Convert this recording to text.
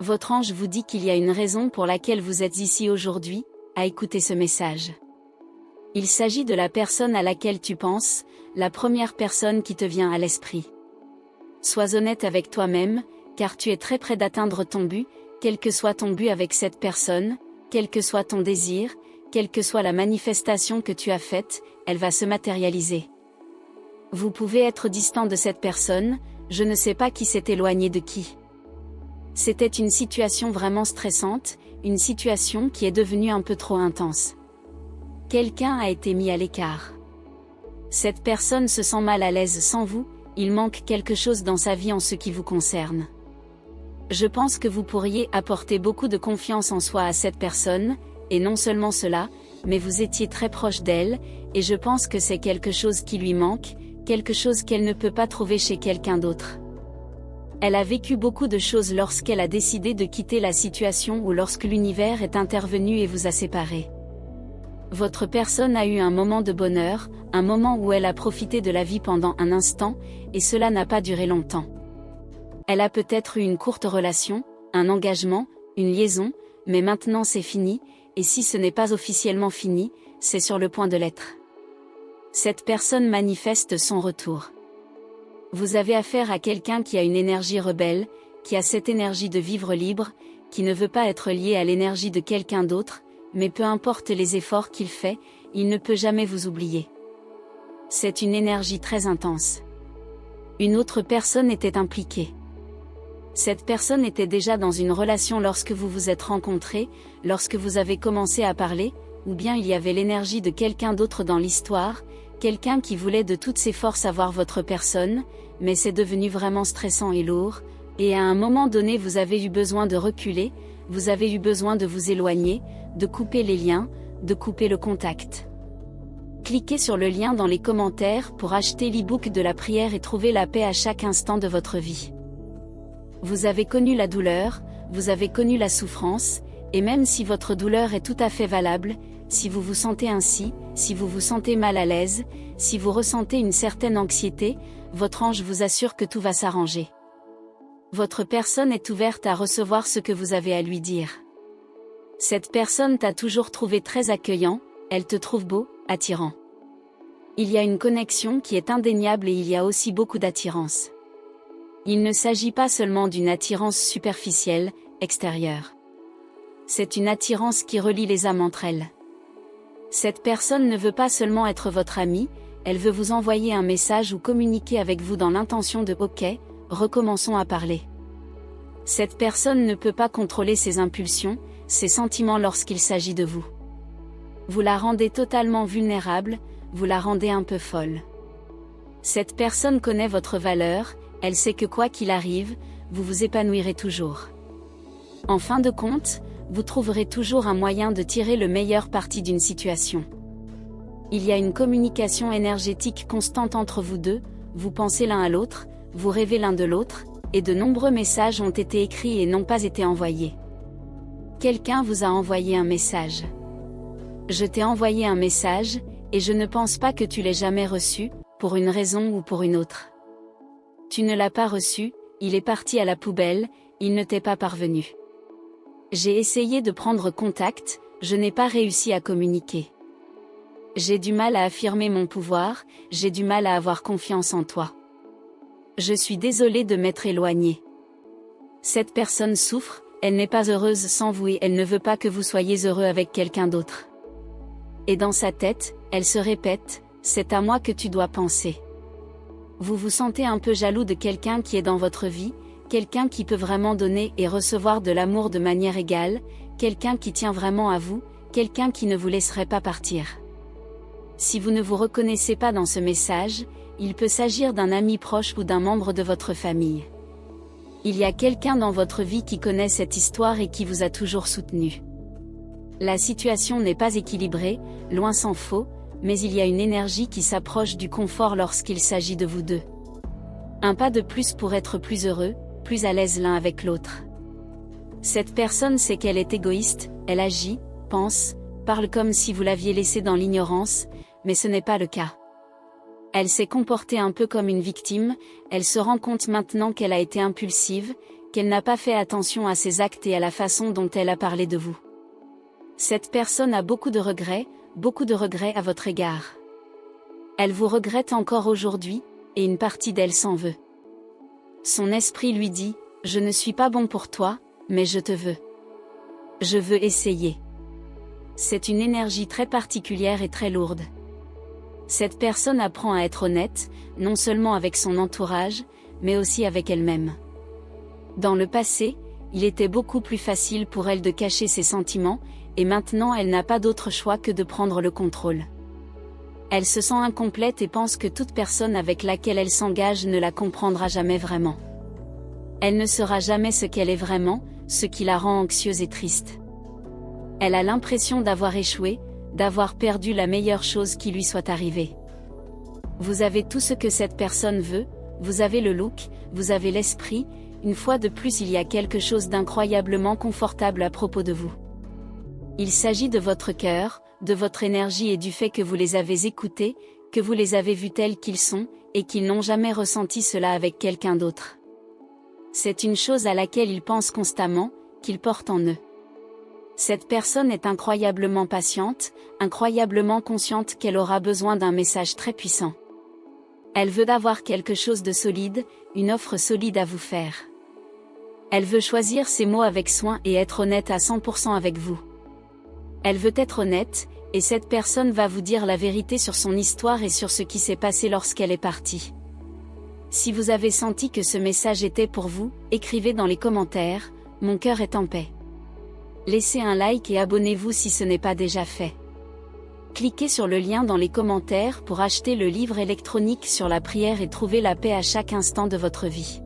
Votre ange vous dit qu'il y a une raison pour laquelle vous êtes ici aujourd'hui, à écouter ce message. Il s'agit de la personne à laquelle tu penses, la première personne qui te vient à l'esprit. Sois honnête avec toi-même, car tu es très près d'atteindre ton but, quel que soit ton but avec cette personne, quel que soit ton désir, quelle que soit la manifestation que tu as faite, elle va se matérialiser. Vous pouvez être distant de cette personne, je ne sais pas qui s'est éloigné de qui. C'était une situation vraiment stressante, une situation qui est devenue un peu trop intense. Quelqu'un a été mis à l'écart. Cette personne se sent mal à l'aise sans vous, il manque quelque chose dans sa vie en ce qui vous concerne. Je pense que vous pourriez apporter beaucoup de confiance en soi à cette personne, et non seulement cela, mais vous étiez très proche d'elle, et je pense que c'est quelque chose qui lui manque, quelque chose qu'elle ne peut pas trouver chez quelqu'un d'autre. Elle a vécu beaucoup de choses lorsqu'elle a décidé de quitter la situation ou lorsque l'univers est intervenu et vous a séparés. Votre personne a eu un moment de bonheur, un moment où elle a profité de la vie pendant un instant, et cela n'a pas duré longtemps. Elle a peut-être eu une courte relation, un engagement, une liaison, mais maintenant c'est fini, et si ce n'est pas officiellement fini, c'est sur le point de l'être. Cette personne manifeste son retour. Vous avez affaire à quelqu'un qui a une énergie rebelle, qui a cette énergie de vivre libre, qui ne veut pas être lié à l'énergie de quelqu'un d'autre, mais peu importe les efforts qu'il fait, il ne peut jamais vous oublier. C'est une énergie très intense. Une autre personne était impliquée. Cette personne était déjà dans une relation lorsque vous vous êtes rencontrés, lorsque vous avez commencé à parler, ou bien il y avait l'énergie de quelqu'un d'autre dans l'histoire, quelqu'un qui voulait de toutes ses forces avoir votre personne, mais c'est devenu vraiment stressant et lourd, et à un moment donné vous avez eu besoin de reculer, vous avez eu besoin de vous éloigner, de couper les liens, de couper le contact. Cliquez sur le lien dans les commentaires pour acheter l'e-book de la prière et trouver la paix à chaque instant de votre vie. Vous avez connu la douleur, vous avez connu la souffrance, et même si votre douleur est tout à fait valable, si vous vous sentez ainsi, si vous vous sentez mal à l'aise, si vous ressentez une certaine anxiété, votre ange vous assure que tout va s'arranger. Votre personne est ouverte à recevoir ce que vous avez à lui dire. Cette personne t'a toujours trouvé très accueillant, elle te trouve beau, attirant. Il y a une connexion qui est indéniable et il y a aussi beaucoup d'attirance. Il ne s'agit pas seulement d'une attirance superficielle, extérieure. C'est une attirance qui relie les âmes entre elles. Cette personne ne veut pas seulement être votre amie, elle veut vous envoyer un message ou communiquer avec vous dans l'intention de « Ok, recommençons à parler ». Cette personne ne peut pas contrôler ses impulsions, ses sentiments lorsqu'il s'agit de vous. Vous la rendez totalement vulnérable, vous la rendez un peu folle. Cette personne connaît votre valeur, elle sait que quoi qu'il arrive, vous vous épanouirez toujours. En fin de compte, vous trouverez toujours un moyen de tirer le meilleur parti d'une situation. Il y a une communication énergétique constante entre vous deux, vous pensez l'un à l'autre, vous rêvez l'un de l'autre, et de nombreux messages ont été écrits et n'ont pas été envoyés. Quelqu'un vous a envoyé un message. Je t'ai envoyé un message, et je ne pense pas que tu l'aies jamais reçu, pour une raison ou pour une autre. Tu ne l'as pas reçu, il est parti à la poubelle, il ne t'est pas parvenu. J'ai essayé de prendre contact, je n'ai pas réussi à communiquer. J'ai du mal à affirmer mon pouvoir, j'ai du mal à avoir confiance en toi. Je suis désolée de m'être éloignée. Cette personne souffre, elle n'est pas heureuse sans vous et elle ne veut pas que vous soyez heureux avec quelqu'un d'autre. Et dans sa tête, elle se répète, c'est à moi que tu dois penser. Vous vous sentez un peu jaloux de quelqu'un qui est dans votre vie, quelqu'un qui peut vraiment donner et recevoir de l'amour de manière égale, quelqu'un qui tient vraiment à vous, quelqu'un qui ne vous laisserait pas partir. Si vous ne vous reconnaissez pas dans ce message, il peut s'agir d'un ami proche ou d'un membre de votre famille. Il y a quelqu'un dans votre vie qui connaît cette histoire et qui vous a toujours soutenu. La situation n'est pas équilibrée, loin s'en faut, mais il y a une énergie qui s'approche du confort lorsqu'il s'agit de vous deux. Un pas de plus pour être plus heureux, plus à l'aise l'un avec l'autre. Cette personne sait qu'elle est égoïste, elle agit, pense, parle comme si vous l'aviez laissée dans l'ignorance, mais ce n'est pas le cas. Elle s'est comportée un peu comme une victime, elle se rend compte maintenant qu'elle a été impulsive, qu'elle n'a pas fait attention à ses actes et à la façon dont elle a parlé de vous. Cette personne a beaucoup de regrets à votre égard. Elle vous regrette encore aujourd'hui, et une partie d'elle s'en veut. Son esprit lui dit, « Je ne suis pas bon pour toi, mais je te veux. Je veux essayer. » C'est une énergie très particulière et très lourde. Cette personne apprend à être honnête, non seulement avec son entourage, mais aussi avec elle-même. Dans le passé, il était beaucoup plus facile pour elle de cacher ses sentiments, et maintenant elle n'a pas d'autre choix que de prendre le contrôle. Elle se sent incomplète et pense que toute personne avec laquelle elle s'engage ne la comprendra jamais vraiment. Elle ne sera jamais ce qu'elle est vraiment, ce qui la rend anxieuse et triste. Elle a l'impression d'avoir échoué, d'avoir perdu la meilleure chose qui lui soit arrivée. Vous avez tout ce que cette personne veut, vous avez le look, vous avez l'esprit, une fois de plus il y a quelque chose d'incroyablement confortable à propos de vous. Il s'agit de votre cœur, de votre énergie et du fait que vous les avez écoutés, que vous les avez vus tels qu'ils sont, et qu'ils n'ont jamais ressenti cela avec quelqu'un d'autre. C'est une chose à laquelle ils pensent constamment, qu'ils portent en eux. Cette personne est incroyablement patiente, incroyablement consciente qu'elle aura besoin d'un message très puissant. Elle veut avoir quelque chose de solide, une offre solide à vous faire. Elle veut choisir ses mots avec soin et être honnête à 100% avec vous. Elle veut être honnête, et cette personne va vous dire la vérité sur son histoire et sur ce qui s'est passé lorsqu'elle est partie. Si vous avez senti que ce message était pour vous, écrivez dans les commentaires, « Mon cœur est en paix ». Laissez un like et abonnez-vous si ce n'est pas déjà fait. Cliquez sur le lien dans les commentaires pour acheter le livre électronique sur la prière et trouver la paix à chaque instant de votre vie.